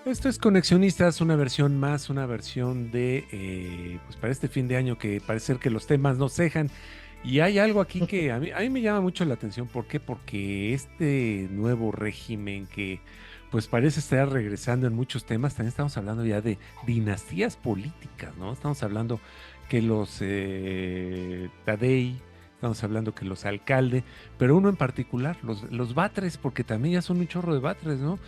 Esto es Conexionistas, una versión más, una versión de, pues para este fin de año que parece ser que los temas no cejan. Y hay algo aquí que a mí me llama mucho la atención. ¿Por qué? Porque este nuevo régimen que pues parece estar regresando en muchos temas, también estamos hablando ya de dinastías políticas, ¿no? Estamos hablando que los Tadei, estamos hablando que los alcaldes, pero uno en particular, los Batres, porque también ya son un chorro de Batres, ¿no?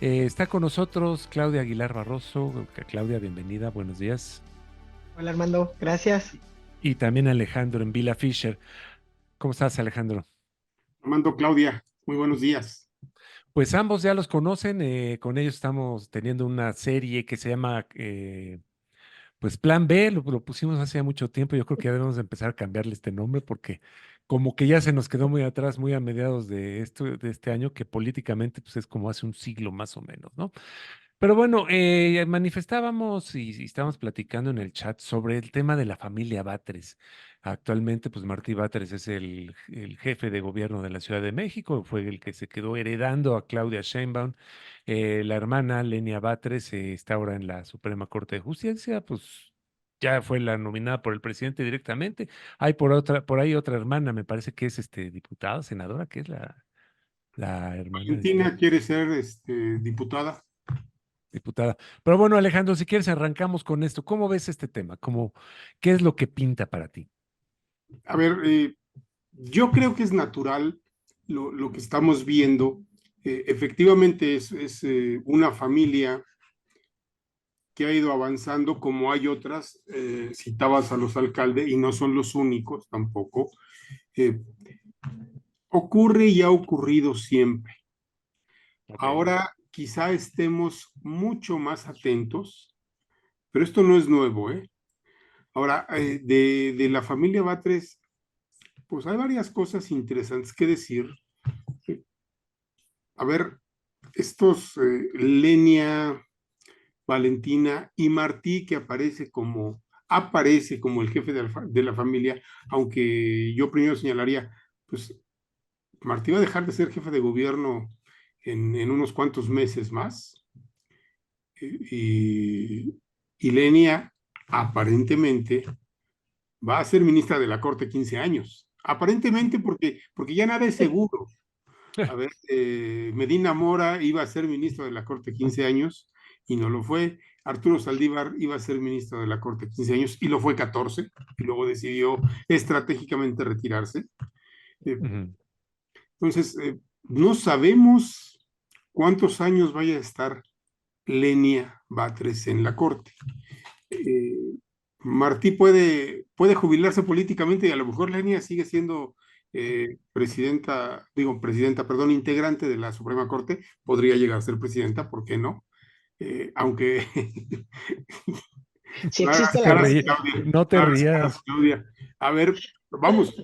Está con nosotros Claudia Aguilar Barroso. Claudia, bienvenida, buenos días. Hola Armando, gracias. Y también Alejandro en Villa Fisher. ¿Cómo estás, Alejandro? Armando, Claudia, muy buenos días. Pues ambos ya los conocen, con ellos estamos teniendo una serie que se llama pues Plan B, lo pusimos hace ya mucho tiempo. Yo creo que ya debemos de empezar a cambiarle este nombre porque como que ya se nos quedó muy atrás, muy a mediados de este año, que políticamente pues es como hace un siglo más o menos, ¿no? Pero bueno, manifestábamos y estábamos platicando en el chat sobre el tema de la familia Batres. Actualmente, pues Martí Batres es el jefe de gobierno de la Ciudad de México, fue el que se quedó heredando a Claudia Sheinbaum. La hermana Lenia Batres está ahora en la Suprema Corte de Justicia, pues ya fue la nominada por el presidente directamente. Hay por ahí otra hermana, me parece que es diputada, senadora, que es la hermana de Valentina quiere ser diputada. diputada. Pero bueno, Alejandro, si quieres arrancamos con esto. ¿Cómo ves este tema? ¿Qué es lo que pinta para ti? A ver, yo creo que es natural lo que estamos viendo. Efectivamente es una familia que ha ido avanzando como hay otras. Citabas a los alcaldes y no son los únicos tampoco. Eh, Ocurre y ha ocurrido siempre. Ok. Ahora quizá estemos mucho más atentos, pero esto no es nuevo, ¿eh? Ahora, de la familia Batres, pues hay varias cosas interesantes que decir. A ver, estos Lenia, Valentina y Martí, que aparece como el jefe de la familia, aunque yo primero señalaría, pues Martí va a dejar de ser jefe de gobierno en unos cuantos meses más, y, y Lenia aparentemente va a ser ministra de la Corte 15 años. Aparentemente porque ya nada es seguro. A ver, Medina Mora iba a ser ministro de la Corte 15 años y no lo fue. Arturo Saldívar iba a ser ministro de la Corte 15 años y lo fue 14 y luego decidió estratégicamente retirarse. Eh, Ujú. entonces, no sabemos cuántos años vaya a estar Lenia Batres en la Corte. Eh, Martí puede jubilarse políticamente y a lo mejor Lenia sigue siendo presidenta, perdón, integrante de la Suprema Corte, podría llegar a ser presidenta, ¿por qué no? Aunque Si no hagas existe la caras, Ríe- Claudia, no te no hagas caras, rías. Claudia. A ver, vamos,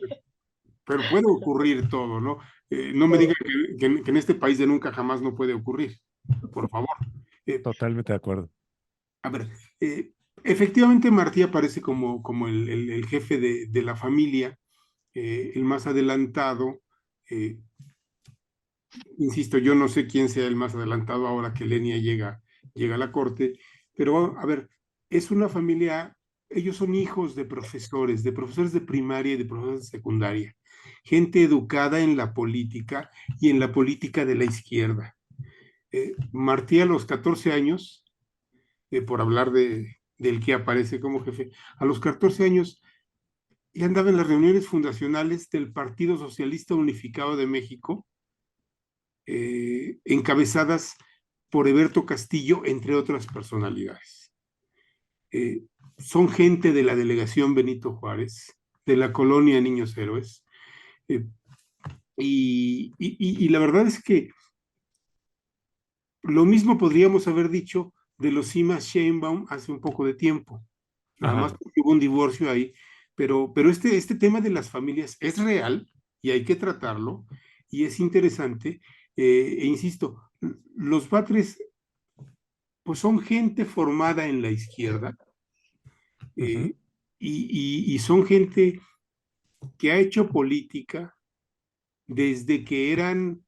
pero puede ocurrir todo, ¿no? No me digan que en este país de nunca jamás no puede ocurrir, por favor. Eh, Totalmente de acuerdo. A ver, efectivamente Martí aparece como el jefe de la familia, el más adelantado. eh, Insisto, yo no sé quién sea el más adelantado ahora que Lenia llega a la corte, pero a ver, es una familia, ellos son hijos de profesores de primaria y de profesores de secundaria, gente educada en la política y en la política de la izquierda. Martí a los 14 años, por hablar del que aparece como jefe, a los 14 años ya andaba en las reuniones fundacionales del Partido Socialista Unificado de México, encabezadas por Eberto Castillo, entre otras personalidades. Eh, Son gente de la delegación Benito Juárez, de la colonia Niños Héroes, eh, y la verdad es que lo mismo podríamos haber dicho de los Simas Sheinbaum hace un poco de tiempo, nada más Ajá. porque hubo un divorcio ahí, pero este tema de las familias es real y hay que tratarlo y es interesante, e insisto, los Batres pues son gente formada en la izquierda, Ujú. eh, y son gente que ha hecho política desde que eran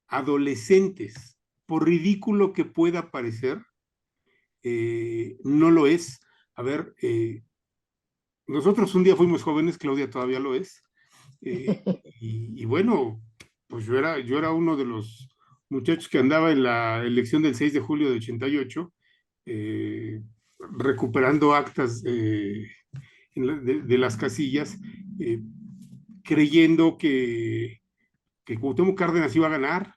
adolescentes, por ridículo que pueda parecer. no lo es. A ver, nosotros un día fuimos jóvenes, Claudia todavía lo es, y bueno, pues yo era uno de los muchachos que andaba en la elección del 6 de julio de 88, eh, recuperando actas de las casillas, eh, creyendo que Cuauhtémoc Cárdenas iba a ganar.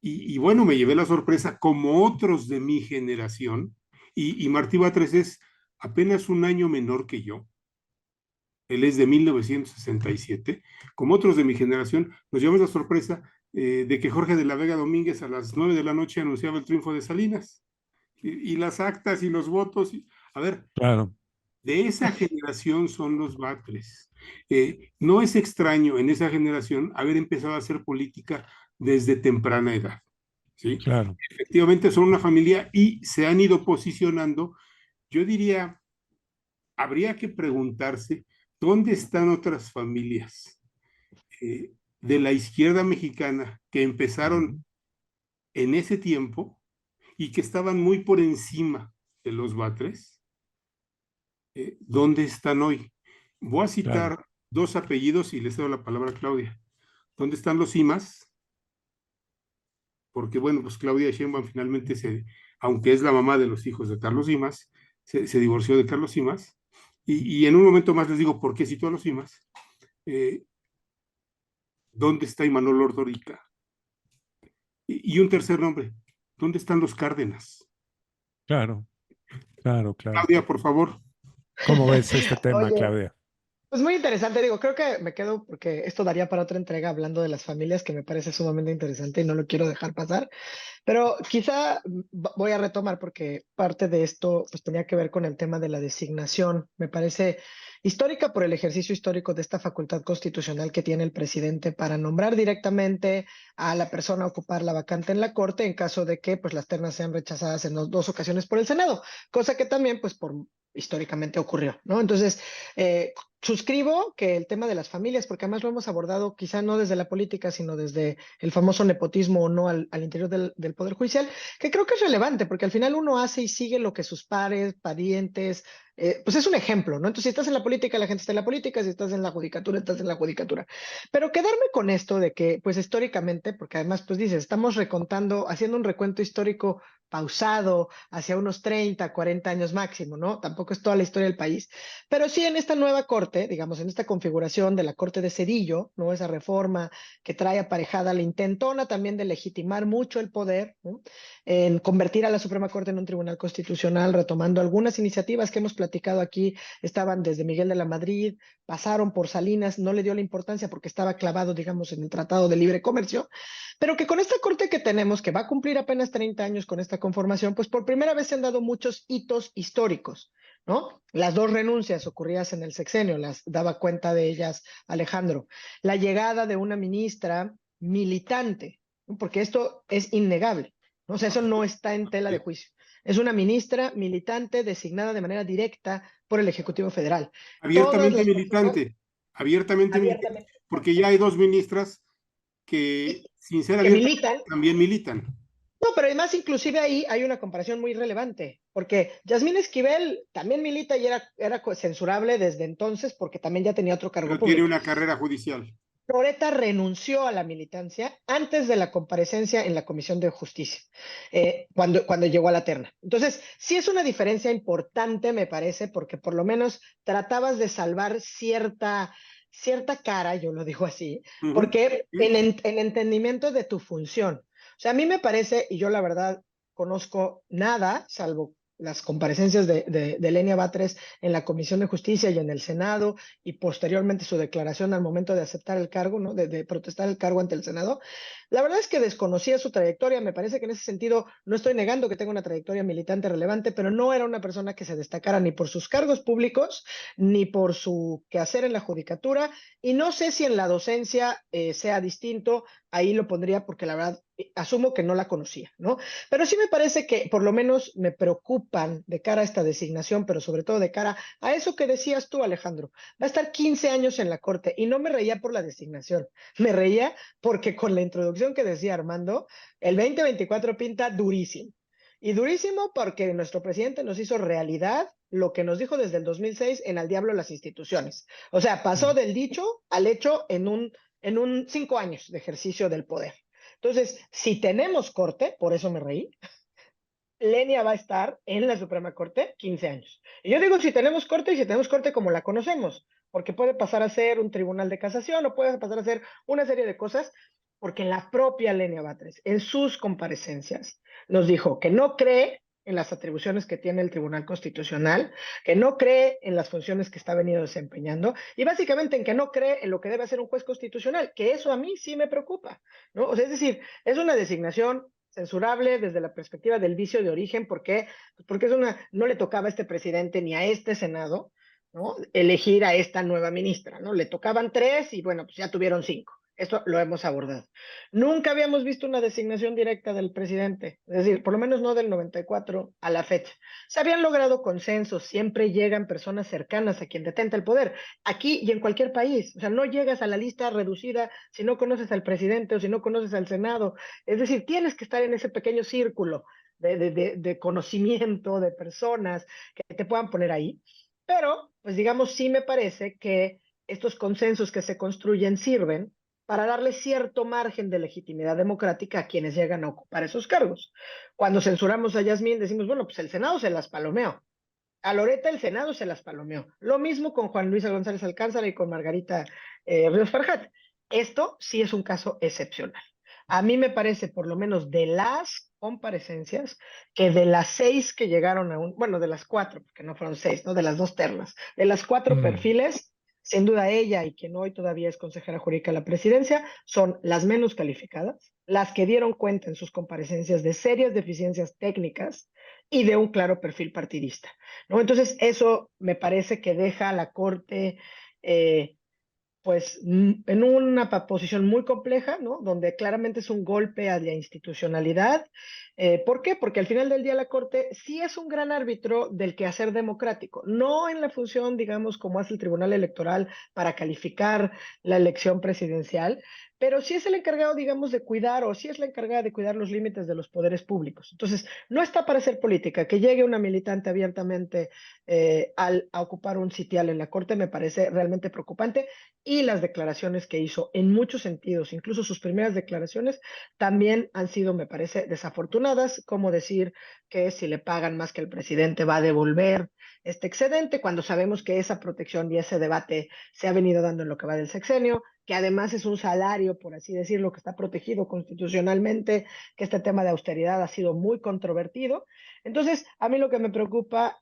Y bueno, me llevé la sorpresa como otros de mi generación, y Martí Batres es apenas un año menor que yo. Él es de 1967. Como otros de mi generación, nos llevamos la sorpresa de que Jorge de la Vega Domínguez a las 9 de la noche anunciaba el triunfo de Salinas. Y las actas y los votos. A ver, Claro, de esa generación son los Batres. No es extraño en esa generación haber empezado a hacer política desde temprana edad. ¿Sí? claro, Efectivamente son una familia y se han ido posicionando. Yo diría, habría que preguntarse dónde están otras familias de la izquierda mexicana que empezaron en ese tiempo y que estaban muy por encima de los Batres. ¿Dónde están hoy? Voy a claro. citar dos apellidos y les doy la palabra a Claudia. ¿Dónde están los Simas? Porque bueno, pues Claudia Sheinbaum finalmente aunque es la mamá de los hijos de Carlos Simas, se divorció de Carlos Simas, y en un momento más les digo por qué citó a los Simas. Eh, ¿Dónde está Imanol Ordorica? Y un tercer nombre, ¿dónde están los Cárdenas? Claro, claro, claro. Claudia, por favor. ¿Cómo ves este tema, Oye, Claudia? pues muy interesante, digo, creo que me quedo porque esto daría para otra entrega hablando de las familias que me parece sumamente interesante y no lo quiero dejar pasar. Pero quizá voy a retomar porque parte de esto pues tenía que ver con el tema de la designación. Me parece histórica por el ejercicio histórico de esta facultad constitucional que tiene el presidente para nombrar directamente a la persona a ocupar la vacante en la Corte en caso de que pues las ternas sean rechazadas en dos ocasiones por el Senado, cosa que también pues por históricamente ocurrió, ¿no? Entonces, suscribo que el tema de las familias, porque además lo hemos abordado quizá no desde la política, sino desde el famoso nepotismo o no al interior del Poder Judicial, que creo que es relevante, porque al final uno hace y sigue lo que sus pares, parientes, pues es un ejemplo, ¿no? Entonces, si estás en la política, la gente está en la política, si estás en la judicatura, estás en la judicatura. Pero quedarme con esto de que, pues históricamente, porque además, pues dices, estamos recontando, haciendo un recuento histórico pausado hacia unos 30, 40 años máximo, ¿no? Tampoco es toda la historia del país, pero sí en esta nueva corte, digamos, en esta configuración de la corte de Cedillo, ¿no? Esa reforma que trae aparejada la intentona también de legitimar mucho el poder, ¿no? En convertir a la Suprema Corte en un tribunal constitucional, retomando algunas iniciativas que hemos platicado aquí, estaban desde Miguel de la Madrid, pasaron por Salinas, no le dio la importancia porque estaba clavado, digamos, en el Tratado de Libre Comercio, pero que con esta corte que tenemos, que va a cumplir apenas 30 años con esta conformación, pues por primera vez se han dado muchos hitos históricos, ¿no? Las dos renuncias ocurridas en el sexenio, las daba cuenta de ellas Alejandro. La llegada de una ministra militante, ¿no? Porque esto es innegable, ¿no? O sea, eso no está en tela de juicio. Es una ministra militante designada de manera directa por el Ejecutivo Federal. Todas Abiertamente las personas militante, abiertamente militante, abiertamente porque ya hay dos ministras que, y, sin ser que abiertamente, militan. también militan. No, pero además inclusive ahí hay una comparación muy relevante, porque Yasmín Esquivel también milita y era censurable desde entonces porque también ya tenía otro cargo Pero tiene público. una carrera judicial. Loreta renunció a la militancia antes de la comparecencia en la Comisión de Justicia, cuando llegó a la terna. Entonces, sí es una diferencia importante, me parece, porque por lo menos tratabas de salvar cierta cara, yo lo digo así, Uh -huh. porque ¿Sí? en entendimiento de tu función. O sea, a mí me parece, y yo la verdad conozco nada, salvo las comparecencias de Lenia Batres en la Comisión de Justicia y en el Senado, y posteriormente su declaración al momento de aceptar el cargo, ¿no? de protestar el cargo ante el Senado. La verdad es que desconocía su trayectoria, me parece que en ese sentido no estoy negando que tenga una trayectoria militante relevante, pero no era una persona que se destacara ni por sus cargos públicos, ni por su quehacer en la judicatura, y no sé si en la docencia sea distinto, ahí lo pondría porque la verdad asumo que no la conocía, ¿no? Pero sí me parece que por lo menos me preocupan de cara a esta designación, pero sobre todo de cara a eso que decías tú, Alejandro. Va a estar 15 años en la Corte y no me reía por la designación, me reía porque con la introducción que decía Armando, el 2024 pinta durísimo. Y durísimo porque nuestro presidente nos hizo realidad lo que nos dijo desde el 2006 en Al diablo las instituciones. O sea, pasó del dicho al hecho en un 5 años de ejercicio del poder. Entonces, si tenemos corte, por eso me reí, Lenia va a estar en la Suprema Corte 15 años. Y yo digo si tenemos corte y si tenemos corte como la conocemos, porque puede pasar a ser un tribunal de casación o puede pasar a ser una serie de cosas, porque la propia Lenia Batres, en sus comparecencias, nos dijo que no cree en las atribuciones que tiene el Tribunal Constitucional, que no cree en las funciones que está venido desempeñando y básicamente en que no cree en lo que debe hacer un juez constitucional, que eso a mí sí me preocupa, ¿no? O sea, es decir, es una designación censurable desde la perspectiva del vicio de origen, porque porque no le tocaba a este presidente ni a este Senado, ¿no? Elegir a esta nueva ministra, ¿no? Le tocaban 3 y bueno, pues ya tuvieron 5. Esto lo hemos abordado. Nunca habíamos visto una designación directa del presidente, es decir, por lo menos no del 94 a la fecha. Se habían logrado consensos, siempre llegan personas cercanas a quien detenta el poder, aquí y en cualquier país. O sea, no llegas a la lista reducida si no conoces al presidente o si no conoces al Senado. Es decir, tienes que estar en ese pequeño círculo de conocimiento, de personas que te puedan poner ahí. Pero, pues digamos, sí me parece que estos consensos que se construyen sirven para darle cierto margen de legitimidad democrática a quienes llegan a ocupar esos cargos. Cuando censuramos a Yasmín, decimos, bueno, pues el Senado se las palomeó. A Loreta el Senado se las palomeó. Lo mismo con Juan Luis González Alcázar y con Margarita Ríos Farjat. Esto sí es un caso excepcional. A mí me parece, por lo menos de las comparecencias, que de las 6 que llegaron bueno, de las 4, porque no fueron 6, ¿no? De las 2 ternas, de las 4 Mm, perfiles, sin duda ella y quien hoy todavía es consejera jurídica de la presidencia, son las menos calificadas, las que dieron cuenta en sus comparecencias de serias deficiencias técnicas y de un claro perfil partidista, ¿no? Entonces, eso me parece que deja a la Corte pues en una posición muy compleja, ¿no? Donde claramente es un golpe a la institucionalidad. ¿Por qué? Porque al final del día la Corte sí es un gran árbitro del quehacer democrático, no en la función, digamos, como hace el Tribunal Electoral para calificar la elección presidencial, pero sí es el encargado, digamos, de cuidar, o sí es la encargada de cuidar los límites de los poderes públicos. Entonces, no está para hacer política. Que llegue una militante abiertamente a ocupar un sitial en la Corte me parece realmente preocupante, y las declaraciones que hizo en muchos sentidos, incluso sus primeras declaraciones, también han sido, me parece, desafortunadas, como decir que si le pagan más que el presidente va a devolver este excedente, cuando sabemos que esa protección y ese debate se ha venido dando en lo que va del sexenio, que además es un salario, por así decirlo, que está protegido constitucionalmente, que este tema de austeridad ha sido muy controvertido. Entonces, a mí lo que me preocupa,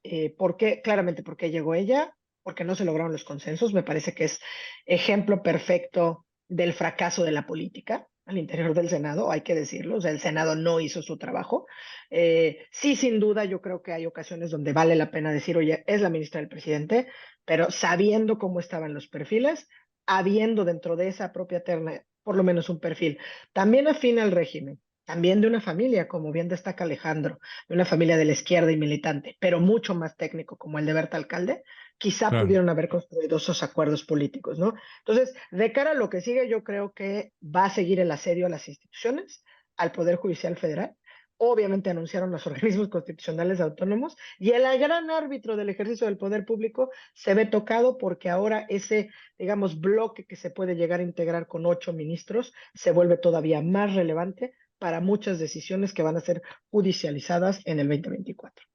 claramente, ¿por qué llegó ella? Porque no se lograron los consensos, me parece que es ejemplo perfecto del fracaso de la política al interior del Senado, hay que decirlo, o sea, el Senado no hizo su trabajo. Sí, sin duda, yo creo que hay ocasiones donde vale la pena decir, oye, es la ministra del presidente, pero sabiendo cómo estaban los perfiles, habiendo dentro de esa propia terna por lo menos un perfil también afín al régimen, también de una familia, como bien destaca Alejandro, de una familia de la izquierda y militante, pero mucho más técnico como el de Berta Alcalde, quizá claro. pudieron haber construido esos acuerdos políticos, ¿no? Entonces, de cara a lo que sigue, yo creo que va a seguir el asedio a las instituciones, al Poder Judicial Federal. Obviamente anunciaron los organismos constitucionales autónomos y el gran árbitro del ejercicio del poder público se ve tocado porque ahora ese, digamos, bloque que se puede llegar a integrar con 8 ministros se vuelve todavía más relevante para muchas decisiones que van a ser judicializadas en el 2024.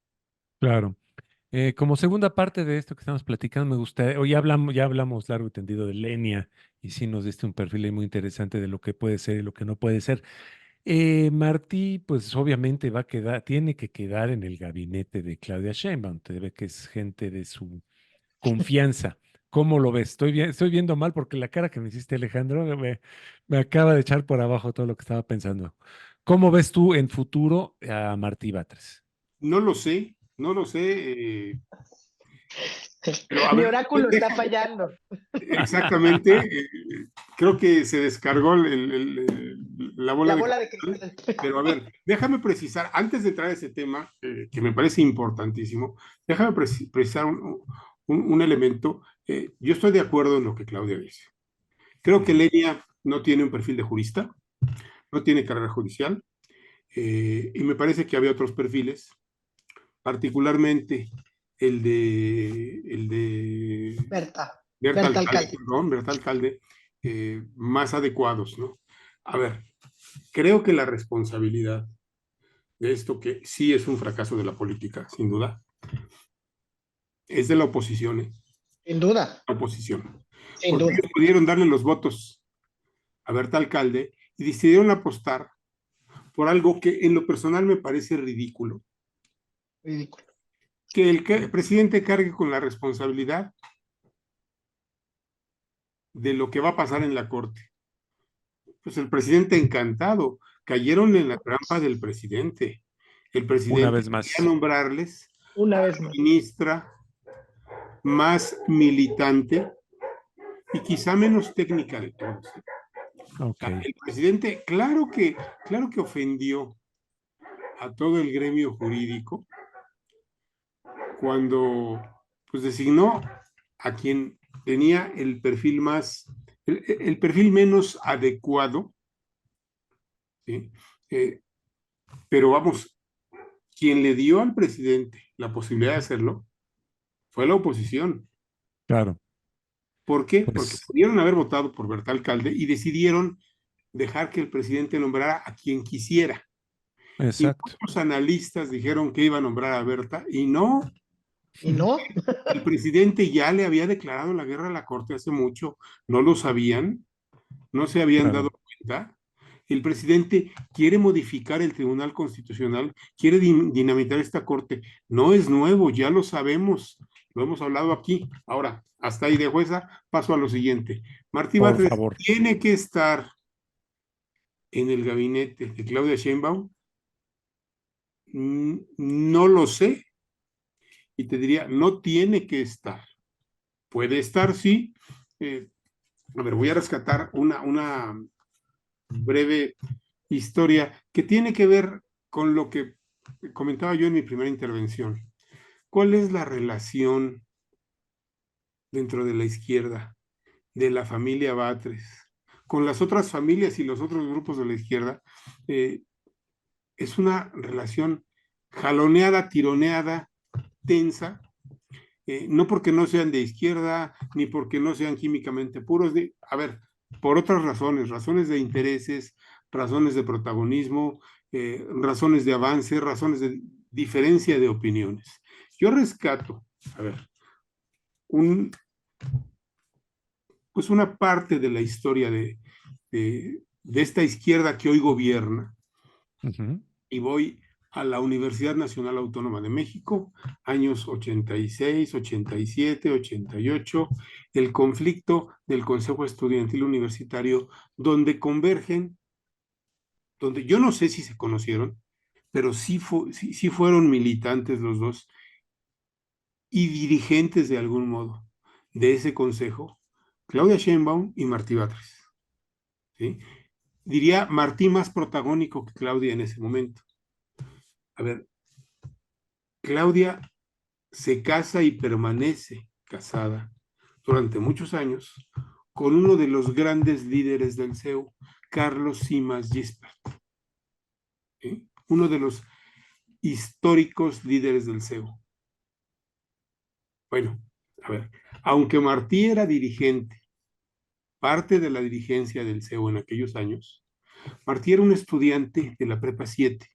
Claro. Como segunda parte de esto que estamos platicando, me gusta, o ya hablamos largo y tendido de Lenia, y sí nos diste un perfil ahí muy interesante de lo que puede ser y lo que no puede ser. Martí, pues obviamente va a quedar, tiene que quedar en el gabinete de Claudia Sheinbaum, te ve que es gente de su confianza. ¿Cómo lo ves? Estoy viendo mal porque la cara que me hiciste, Alejandro, me acaba de echar por abajo todo lo que estaba pensando. ¿Cómo ves tú en futuro a Martí Batres? No lo sé, no lo sé, pero a Mi ver, oráculo está fallando. exactamente, creo que se descargó la bola La de bola de cristal, cristal. pero a ver, déjame precisar, antes de entrar a ese tema, que me parece importantísimo, déjame precisar un elemento. Yo estoy de acuerdo en lo que Claudia dice. Creo que Ujú. Lenia no tiene un perfil de jurista, no tiene carrera judicial, Y me parece que había otros perfiles, particularmente el de Berta, Berta Berta Alcalde, Alcalde. perdón, Berta Alcalde, más adecuados, ¿no? A ver, creo que la responsabilidad de esto, que sí es un fracaso de la política, sin duda, es de la oposición, ¿eh? Sin duda, La oposición. sin Porque duda. ellos pudieron darle los votos a Berta Alcalde y decidieron apostar por algo que en lo personal me parece ridículo, Ridículo. que el presidente cargue con la responsabilidad de lo que va a pasar en la Corte. Pues el presidente encantado, cayeron en la trampa del presidente. El Una presidente vez quería más. nombrarles Una a vez la más. ministra más militante y quizá menos técnica de todos. Ok, El presidente, claro que ofendió a todo el gremio jurídico cuando pues designó a quien tenía el perfil menos adecuado, ¿sí? Eh, pero vamos, quien le dio al presidente la posibilidad de hacerlo fue la oposición. claro. ¿Por qué? Porque Pues, pudieron haber votado por Berta Alcalde y decidieron dejar que el presidente nombrara a quien quisiera. Y exacto. muchos analistas dijeron que iba a nombrar a Berta y no, Y no, el presidente ya le había declarado la guerra a la Corte hace mucho, no lo sabían, no se habían dado Claro, cuenta. El presidente quiere modificar el Tribunal Constitucional, quiere dinamitar esta Corte. No es nuevo, ya lo sabemos, lo hemos hablado aquí. Ahora, hasta ahí de jueza, paso a lo siguiente. Martí por Batres favor. tiene que estar en el gabinete de Claudia Sheinbaum. No lo sé, y te diría, no tiene que estar. Puede estar, sí. Eh, a ver, voy a rescatar una breve historia que tiene que ver con lo que comentaba yo en mi primera intervención. ¿Cuál es la relación dentro de la izquierda, de la familia Batres, con las otras familias y los otros grupos de la izquierda? Es una relación jaloneada, tironeada, tensa, no porque no sean de izquierda, ni porque no sean químicamente puros, a ver, por otras razones, razones de intereses, razones de protagonismo, razones de avance, razones de diferencia de opiniones. Yo rescato, a ver, un, pues una parte de la historia de esta izquierda que hoy gobierna, Ujú. y voy a la Universidad Nacional Autónoma de México, años 86, 87, 88, el conflicto del Consejo Estudiantil Universitario, donde convergen, donde yo no sé si se conocieron, pero sí fueron militantes los dos y dirigentes de algún modo de ese consejo, Claudia Sheinbaum y Martí Batres, ¿sí? Diría Martí más protagónico que Claudia en ese momento. A ver, Claudia se casa y permanece casada durante muchos años con uno de los grandes líderes del CEU, Carlos Simas Gispert, ¿sí? Uno de los históricos líderes del CEU. Bueno, a ver, aunque Martí era dirigente, parte de la dirigencia del CEU en aquellos años, Martí era un estudiante de la Prepa 7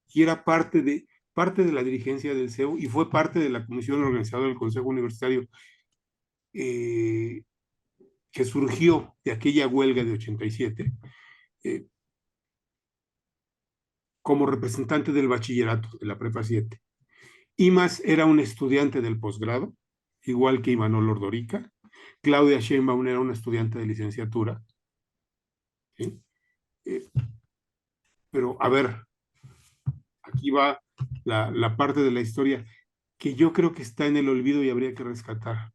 y era parte de la dirigencia del CEU y fue parte de la comisión organizadora del Consejo Universitario, eh, que surgió de aquella huelga de 87, eh, como representante del bachillerato de la Prepa 7. Imas era un estudiante del posgrado, igual que Imanol Ordorica. Claudia Sheinbaum era una estudiante de licenciatura, ¿sí? Eh, pero a ver, aquí va la parte de la historia que yo creo que está en el olvido y habría que rescatar.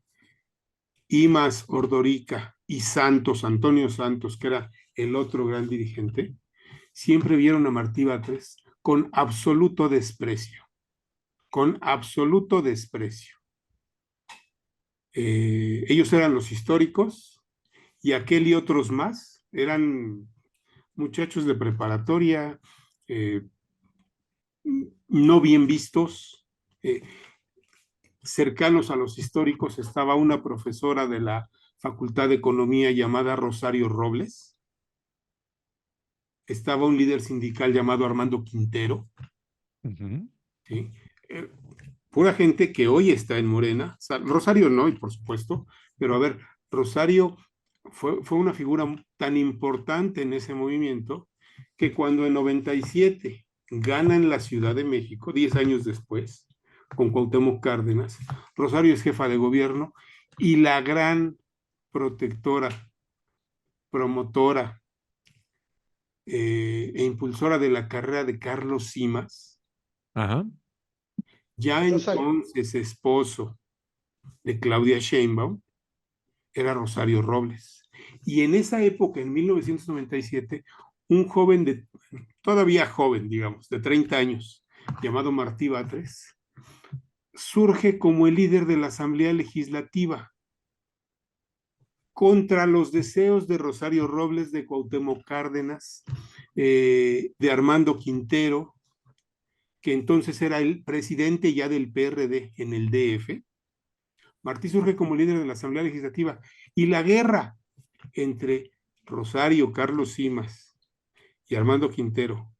Imas Ordorica y Santos, Antonio Santos, que era el otro gran dirigente, siempre vieron a Martí Batres con absoluto desprecio, con absoluto desprecio. Ellos eran los históricos y aquel y otros más eran muchachos de preparatoria, eh, no bien vistos. Cercanos a los históricos estaba una profesora de la Facultad de Economía llamada Rosario Robles, estaba un líder sindical llamado Armando Quintero, Ujú. ¿sí? Eh, Pura gente que hoy está en Morena. O sea, Rosario no, y por supuesto, pero a ver, Rosario fue una figura tan importante en ese movimiento que cuando en 97 gana en la Ciudad de México, 10 años después, con Cuauhtémoc Cárdenas, Rosario es jefa de gobierno y la gran protectora, promotora e impulsora de la carrera de Carlos Simas, Ajá. ya Rosario. entonces esposo de Claudia Sheinbaum, era Rosario Robles. Y en esa época, en 1997, un joven todavía joven, digamos, de 30 años, llamado Martí Batres, surge como el líder de la Asamblea Legislativa contra los deseos de Rosario Robles, de Cuauhtémoc Cárdenas, de Armando Quintero, que entonces era el presidente ya del PRD en el DF. Martí surge como líder de la Asamblea Legislativa y la guerra entre Rosario, Carlos Simas y Armando Quintero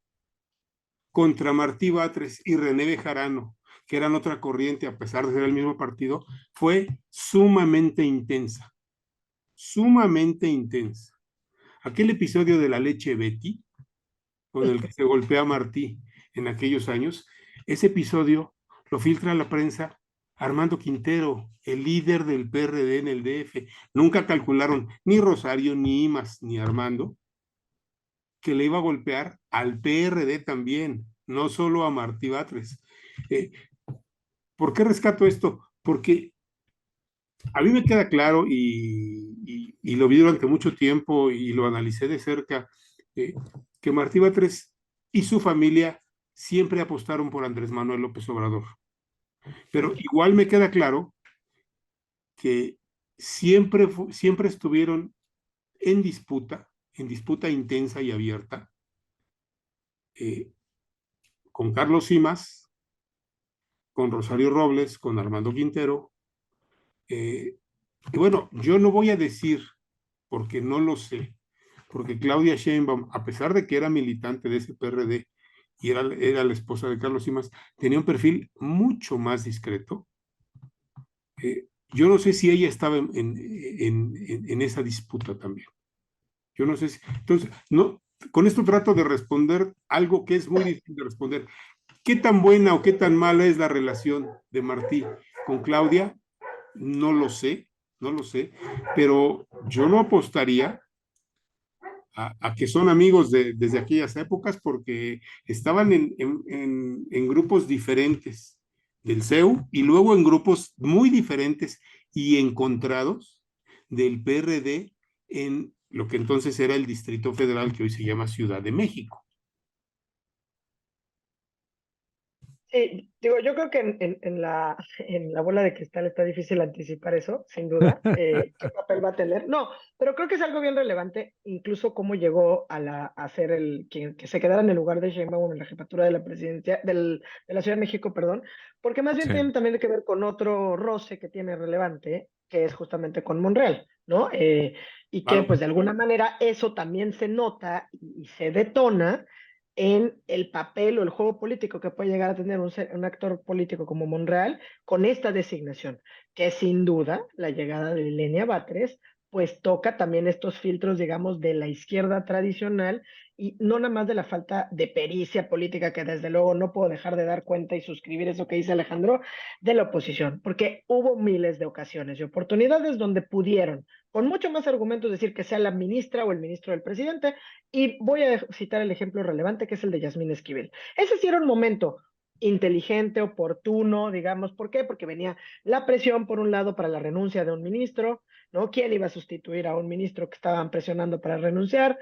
contra Martí Batres y René Bejarano, que eran otra corriente a pesar de ser el mismo partido, fue sumamente intensa, sumamente intensa. Aquel episodio de la leche Betty, con el que se golpea a Martí en aquellos años, ese episodio lo filtra la prensa Armando Quintero, el líder del PRD en el DF. Nunca calcularon ni Rosario, ni Imas, ni Armando que le iba a golpear al PRD también, no solo a Martí Batres. Eh, ¿Por qué rescato esto? Porque a mí me queda claro y lo vi durante mucho tiempo y lo analicé de cerca, eh, que Martí Batres y su familia siempre apostaron por Andrés Manuel López Obrador. Pero igual me queda claro que siempre estuvieron en disputa intensa y abierta, eh, con Carlos Simas, con Rosario Robles, con Armando Quintero. Y bueno, yo no voy a decir, porque no lo sé, porque Claudia Sheinbaum, a pesar de que era militante de ese PRD y era la esposa de Carlos Simas, tenía un perfil mucho más discreto. Yo no sé si ella estaba en esa disputa también. Yo no sé si. Entonces, no, con esto trato de responder algo que es muy difícil de responder. ¿Qué tan buena o qué tan mala es la relación de Martí con Claudia? No lo sé, no lo sé, pero yo no apostaría a que son amigos desde aquellas épocas porque estaban en grupos diferentes del CEU y luego en grupos muy diferentes y encontrados del PRD en lo que entonces era el Distrito Federal, que hoy se llama Ciudad de México. Sí, digo, yo creo que en la bola de cristal está difícil anticipar eso, sin duda, qué papel va a tener. No, pero creo que es algo bien relevante, incluso cómo llegó a ser que se quedara en el lugar de Sheinbaum en la jefatura de la presidencia, de la Ciudad de México, perdón, porque más bien Sí, tiene también que ver con otro roce que tiene relevante, que es justamente con Monreal, ¿no? Y que Claro. pues de alguna manera eso también se nota y se detona en el papel o el juego político que puede llegar a tener un actor político como Monreal con esta designación, que sin duda la llegada de Lenia Batres pues toca también estos filtros, digamos, de la izquierda tradicional y no nada más de la falta de pericia política que desde luego no puedo dejar de dar cuenta y suscribir eso que dice Alejandro de la oposición, porque hubo miles de ocasiones y oportunidades donde pudieron, con mucho más argumentos, decir que sea la ministra o el ministro del presidente, y voy a citar el ejemplo relevante que es el de Yasmín Esquivel. Ese sí era un momento inteligente, oportuno, digamos. ¿Por qué? Porque venía la presión, por un lado, para la renuncia de un ministro, ¿no? ¿Quién iba a sustituir a un ministro que estaban presionando para renunciar?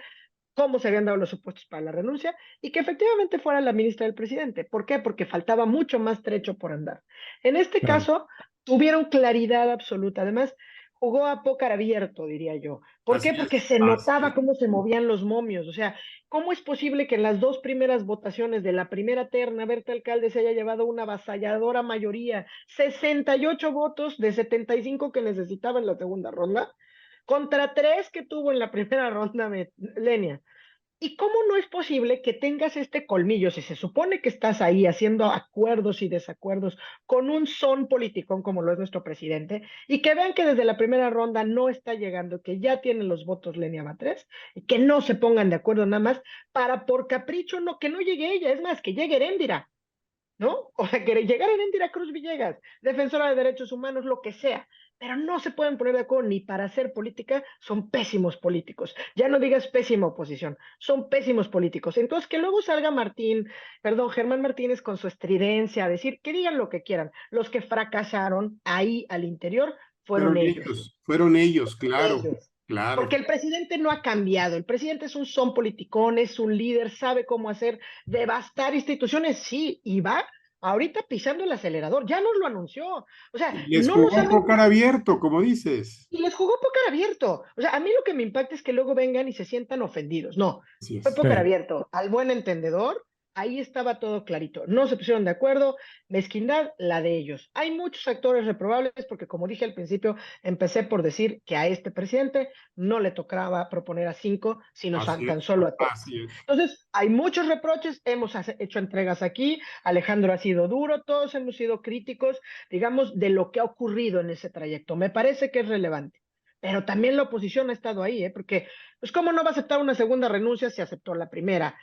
¿Cómo se habían dado los supuestos para la renuncia? Y que efectivamente fuera la ministra del presidente. ¿Por qué? Porque faltaba mucho más trecho por andar. En este claro. caso, tuvieron claridad absoluta. Además, jugó a póker abierto, diría yo. ¿Por Así qué? Porque es, se así notaba es. cómo se movían los momios. O sea, ¿cómo es posible que en las dos primeras votaciones de la primera terna, Berta Alcalde se haya llevado una avasalladora mayoría, 68 votos de 75 que necesitaba en la segunda ronda, contra 3 que tuvo en la primera ronda Lenia? ¿Y cómo no es posible que tengas este colmillo si se supone que estás ahí haciendo acuerdos y desacuerdos con un son politicón como lo es nuestro presidente y que vean que desde la primera ronda no está llegando, que ya tienen los votos Lenia Batres y que no se pongan de acuerdo nada más para por capricho no que no llegue ella, es más que llegue Heréndira, ¿no? O sea, que llegar a Erendira Cruz Villegas, defensora de derechos humanos, lo que sea, pero no se pueden poner de acuerdo ni para hacer política, son pésimos políticos. Ya no digas pésima oposición, son pésimos políticos. Entonces, que luego salga Germán Martínez con su estridencia a decir que digan lo que quieran. Los que fracasaron ahí al interior fueron ellos. Fueron ellos, claro, Ellos. Porque claro. el presidente no ha cambiado. El presidente es un son politicón, es un líder, sabe cómo hacer, devastar instituciones, sí, y va ahorita pisando el acelerador. Ya nos lo anunció. O sea, Y les no nos jugó ha a pócar mentido abierto, como dices. y les jugó póker abierto. O sea, a mí lo que me impacta es que luego vengan y se sientan ofendidos. No, Así fue es. póker Sí, abierto. Al buen entendedor, ahí estaba todo clarito. No se pusieron de acuerdo, mezquindad, la de ellos. Hay muchos actores reprobables porque, como dije al principio, empecé por decir que a este presidente no le tocaba proponer a 5, sino Así es. tan solo a 3. Así es. Entonces, hay muchos reproches, hemos hecho entregas aquí, Alejandro ha sido duro, todos hemos sido críticos, digamos, de lo que ha ocurrido en ese trayecto. Me parece que es relevante. Pero también la oposición ha estado ahí, ¿eh? Porque, pues, ¿cómo no va a aceptar una segunda renuncia si aceptó la primera?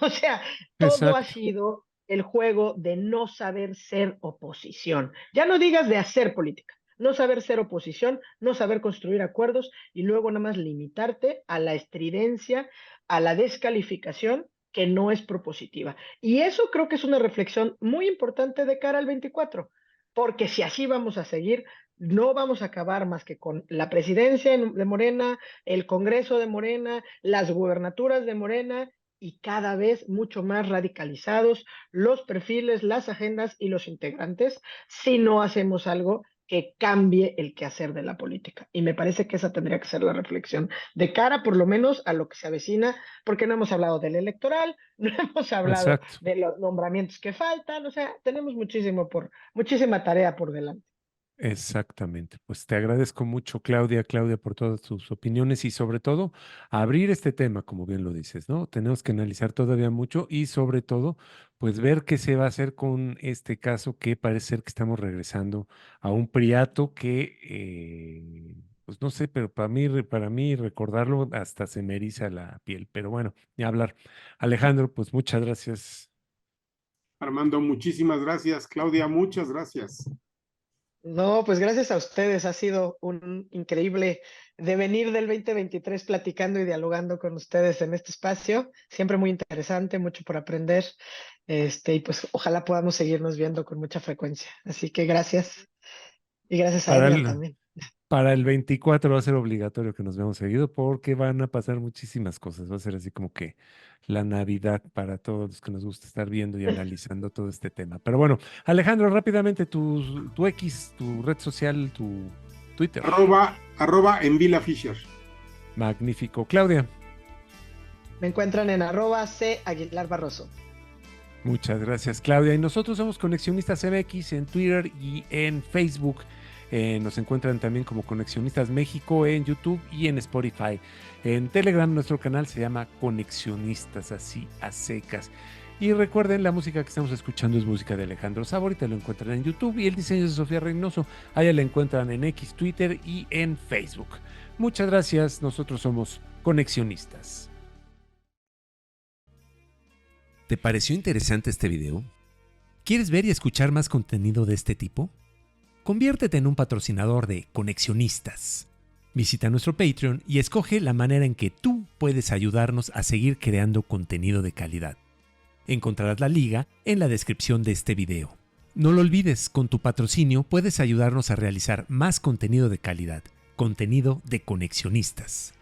O sea, todo ha exacto. sido el juego de no saber ser oposición. Ya no digas de hacer política, no saber ser oposición, no saber construir acuerdos y luego nada más limitarte a la estridencia, a la descalificación que no es propositiva. Y eso creo que es una reflexión muy importante de cara al 24, porque si así vamos a seguir, no vamos a acabar más que con la presidencia de Morena, el Congreso de Morena, las gubernaturas de Morena y cada vez mucho más radicalizados los perfiles, las agendas y los integrantes si no hacemos algo que cambie el quehacer de la política. Y me parece que esa tendría que ser la reflexión de cara por lo menos a lo que se avecina, porque no hemos hablado del electoral, no hemos hablado Exacto. de los nombramientos que faltan, o sea, tenemos muchísima tarea por delante. Exactamente. Pues te agradezco mucho, Claudia, por todas tus opiniones y sobre todo abrir este tema, como bien lo dices, ¿no? Tenemos que analizar todavía mucho y sobre todo, pues ver qué se va a hacer con este caso que parece ser que estamos regresando a un priato que, pues no sé, pero para mí recordarlo hasta se me eriza la piel. Pero bueno, ni hablar. Alejandro, pues muchas gracias. Armando, muchísimas gracias. Claudia, muchas gracias. No, pues gracias a ustedes. Ha sido un increíble devenir del 2023 platicando y dialogando con ustedes en este espacio. Siempre muy interesante, mucho por aprender. Y pues ojalá podamos seguirnos viendo con mucha frecuencia. Así que gracias. Y gracias a Para Edgar el, también. Para el 24 va a ser obligatorio que nos veamos seguido porque van a pasar muchísimas cosas. Va a ser así como que la Navidad para todos los que nos gusta estar viendo y analizando todo este tema. Pero bueno, Alejandro, rápidamente tu X, tu red social, tu Twitter. Arroba en Vila Fisher. Magnífico. Claudia, Me encuentran en @C Aguilar Barroso. muchas gracias, Claudia. Y nosotros somos Conexionistas MX en Twitter y en Facebook. Nos encuentran también como Conexionistas México en YouTube y en Spotify. En Telegram nuestro canal se llama Conexionistas, así a secas. Y recuerden, la música que estamos escuchando es música de Alejandro Sabor y te lo encuentran en YouTube. Y el diseño es de Sofía Reynoso. Allá la encuentran en X, Twitter y en Facebook. Muchas gracias. Nosotros somos Conexionistas. ¿Te pareció interesante este video? ¿Quieres ver y escuchar más contenido de este tipo? Conviértete en un patrocinador de Conexionistas. Visita nuestro Patreon y escoge la manera en que tú puedes ayudarnos a seguir creando contenido de calidad. Encontrarás la liga en la descripción de este video. No lo olvides, con tu patrocinio puedes ayudarnos a realizar más contenido de calidad, contenido de Conexionistas.